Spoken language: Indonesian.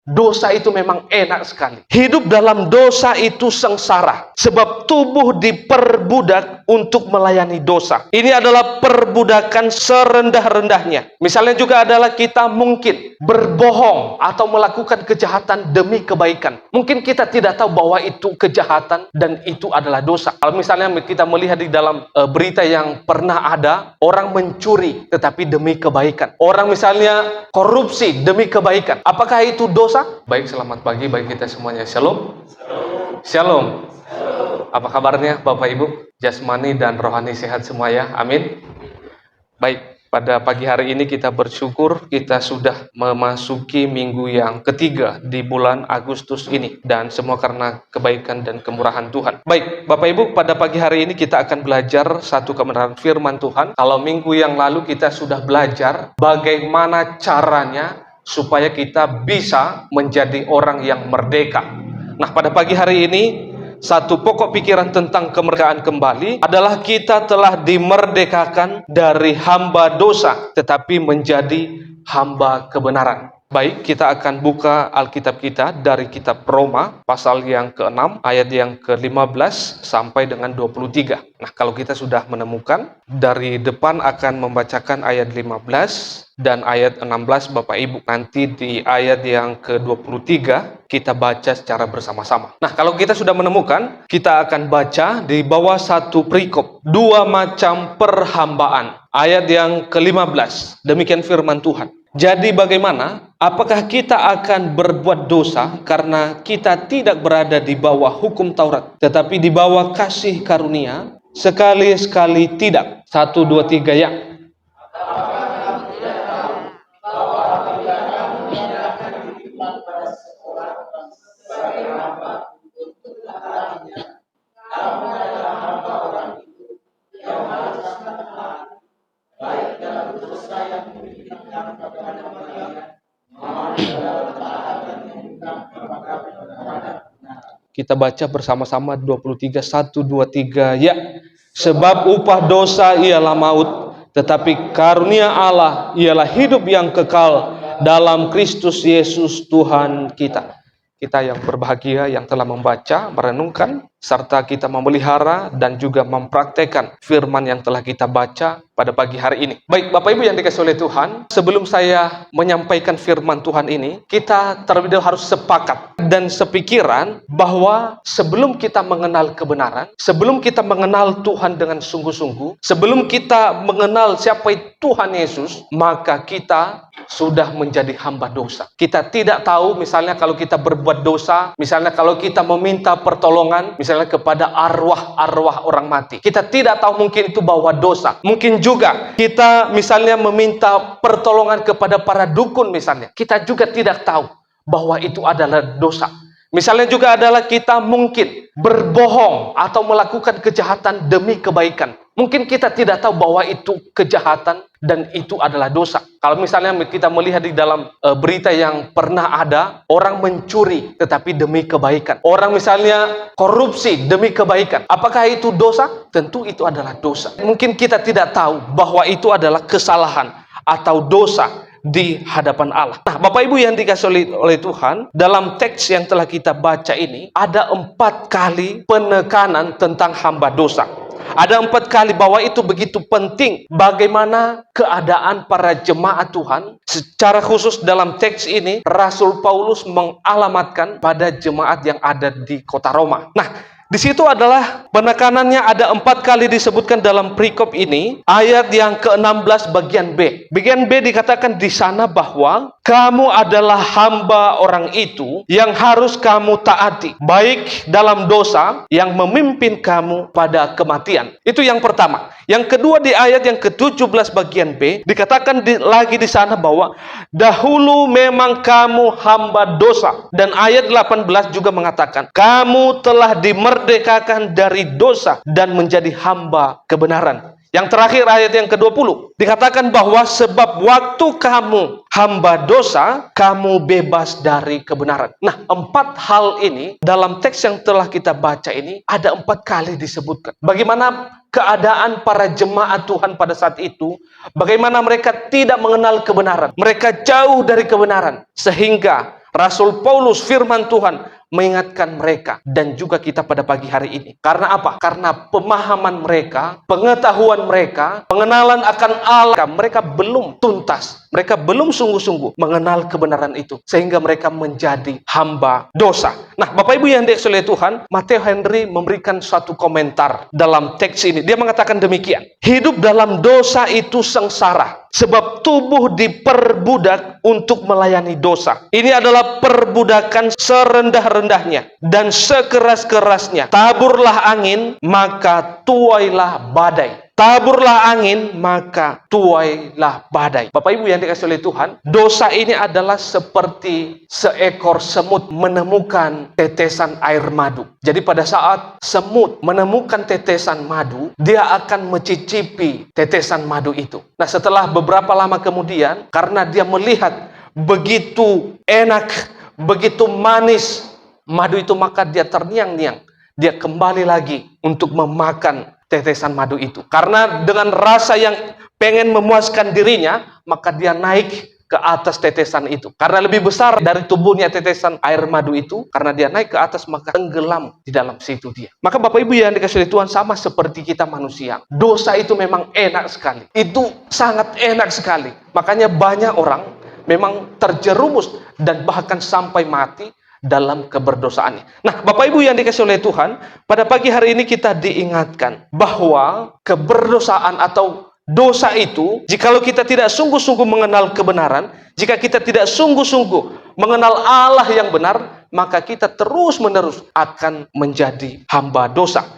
Dosa itu memang enak sekali. Hidup dalam dosa itu sengsara. Sebab tubuh diperbudak untuk melayani dosa. Ini adalah perbudakan serendah-rendahnya. Misalnya juga adalah kita mungkin berbohong atau melakukan kejahatan demi kebaikan. Mungkin kita tidak tahu bahwa itu kejahatan dan itu adalah dosa. Kalau misalnya kita melihat di dalam berita yang pernah ada, orang mencuri tetapi demi kebaikan. Orang misalnya korupsi demi kebaikan. Apakah itu dosa? Baik, selamat pagi bagi kita semuanya. Shalom. Shalom. Apa kabarnya Bapak Ibu? Jasmani dan rohani sehat semua ya. Amin. Baik, pada pagi hari ini kita bersyukur kita sudah memasuki minggu yang ketiga di bulan Agustus ini. Dan semua karena kebaikan dan kemurahan Tuhan. Baik, Bapak Ibu, pada pagi hari ini kita akan belajar satu kebenaran firman Tuhan. Kalau minggu yang lalu kita sudah belajar bagaimana caranya supaya kita bisa menjadi orang yang merdeka. Nah, pada pagi hari ini satu pokok pikiran tentang kemerdekaan kembali adalah kita telah dimerdekakan dari hamba dosa tetapi menjadi hamba kebenaran. Baik, kita akan buka Alkitab kita dari kitab Roma pasal yang ke-6 ayat yang ke-15 sampai dengan 23. Nah, kalau kita sudah menemukan, dari depan akan membacakan ayat 15 dan ayat 16 Bapak Ibu. Nanti di ayat yang ke-23 kita baca secara bersama-sama. Nah, kalau kita sudah menemukan, kita akan baca di bawah satu perikop, dua macam perhambaan. Ayat yang ke-15, demikian firman Tuhan. Jadi bagaimana? Apakah kita akan berbuat dosa karena kita tidak berada di bawah hukum Taurat, tetapi di bawah kasih karunia? Sekali-sekali tidak. 1, 2, 3 ya. Kita baca bersama-sama 23, 1, 2, 3 ya. Sebab upah dosa ialah maut, tetapi karunia Allah ialah hidup yang kekal dalam Kristus Yesus Tuhan kita. Kita yang berbahagia yang telah membaca, merenungkan, serta kita memelihara dan juga mempraktekkan firman yang telah kita baca pada pagi hari ini. Baik, Bapak Ibu yang dikasihi oleh Tuhan, sebelum saya menyampaikan firman Tuhan ini, kita terlebih dahulu harus sepakat dan sepikiran bahwa sebelum kita mengenal kebenaran, sebelum kita mengenal Tuhan dengan sungguh-sungguh, sebelum kita mengenal siapa itu Tuhan Yesus, maka kita sudah menjadi hamba dosa. Kita tidak tahu misalnya kalau kita berbuat dosa, misalnya kalau kita meminta pertolongan, misalnya kepada arwah-arwah orang mati. Kita tidak tahu mungkin itu bawa dosa. Mungkin juga kita misalnya meminta pertolongan kepada para dukun misalnya. Kita juga tidak tahu bahwa itu adalah dosa. Misalnya juga adalah kita mungkin berbohong atau melakukan kejahatan demi kebaikan. Mungkin kita tidak tahu bahwa itu kejahatan dan itu adalah dosa. Kalau misalnya kita melihat di dalam berita yang pernah ada, orang mencuri tetapi demi kebaikan. Orang misalnya korupsi demi kebaikan. Apakah itu dosa? Tentu itu adalah dosa. Mungkin kita tidak tahu bahwa itu adalah kesalahan atau dosa di hadapan Allah. Nah, Bapak Ibu yang dikasihi oleh Tuhan, dalam teks yang telah kita baca ini ada 4 kali penekanan tentang hamba dosa. Ada 4 kali bahwa itu begitu penting bagaimana keadaan para jemaat Tuhan. Secara khusus dalam teks ini Rasul Paulus mengalamatkan pada jemaat yang ada di kota Roma. Nah, di situ adalah penekanannya ada 4 kali disebutkan dalam perikop ini. Ayat yang ke-16 bagian B. Bagian B dikatakan di sana bahwa kamu adalah hamba orang itu yang harus kamu taati, baik dalam dosa yang memimpin kamu pada kematian. Itu yang pertama. Yang kedua di ayat yang ke-17 bagian B dikatakan lagi di sana bahwa dahulu memang kamu hamba dosa. Dan ayat 18 juga mengatakan kamu telah dimerdekakan dari dosa dan menjadi hamba kebenaran. Yang terakhir ayat yang ke-20 dikatakan bahwa sebab waktu kamu hamba dosa, kamu bebas dari kebenaran. Nah, 4 hal ini dalam teks yang telah kita baca ini ada 4 kali disebutkan. Bagaimana keadaan para jemaat Tuhan pada saat itu, bagaimana mereka tidak mengenal kebenaran. Mereka jauh dari kebenaran. Sehingga Rasul Paulus, firman Tuhan, mengingatkan mereka dan juga kita pada pagi hari ini. Karena apa? Karena pemahaman mereka, pengetahuan mereka, pengenalan akan Allah, mereka belum tuntas. Mereka belum sungguh-sungguh mengenal kebenaran itu. Sehingga mereka menjadi hamba dosa. Nah, Bapak Ibu yang dikasihi oleh Tuhan, Matteo Henry memberikan suatu komentar dalam teks ini. Dia mengatakan demikian. Hidup dalam dosa itu sengsara. Sebab tubuh diperbudak untuk melayani dosa. Ini adalah perbudakan serendah-rendahnya dan sekeras-kerasnya. Taburlah angin, maka tuailah badai. Taburlah angin, maka tuailah badai. Bapak Ibu yang dikasihi oleh Tuhan, dosa ini adalah seperti seekor semut menemukan tetesan air madu. Jadi pada saat semut menemukan tetesan madu, dia akan mencicipi tetesan madu itu. Nah, setelah beberapa lama kemudian, karena dia melihat begitu enak, begitu manis madu itu, maka dia terniang-niang. Dia kembali lagi untuk memakan tetesan madu itu. Karena dengan rasa yang pengen memuaskan dirinya, maka dia naik ke atas tetesan itu. Karena lebih besar dari tubuhnya tetesan air madu itu, karena dia naik ke atas, maka tenggelam di dalam situ dia. Maka Bapak Ibu yang dikasihi oleh Tuhan, sama seperti kita manusia. Dosa itu memang enak sekali. Itu sangat enak sekali. Makanya banyak orang memang terjerumus dan bahkan sampai mati dalam keberdosaannya. Nah, Bapak Ibu yang dikasihi oleh Tuhan, pada pagi hari ini kita diingatkan bahwa keberdosaan atau dosa itu, jikalau kita tidak sungguh-sungguh mengenal kebenaran, jika kita tidak sungguh-sungguh mengenal Allah yang benar, maka kita terus-menerus akan menjadi hamba dosa.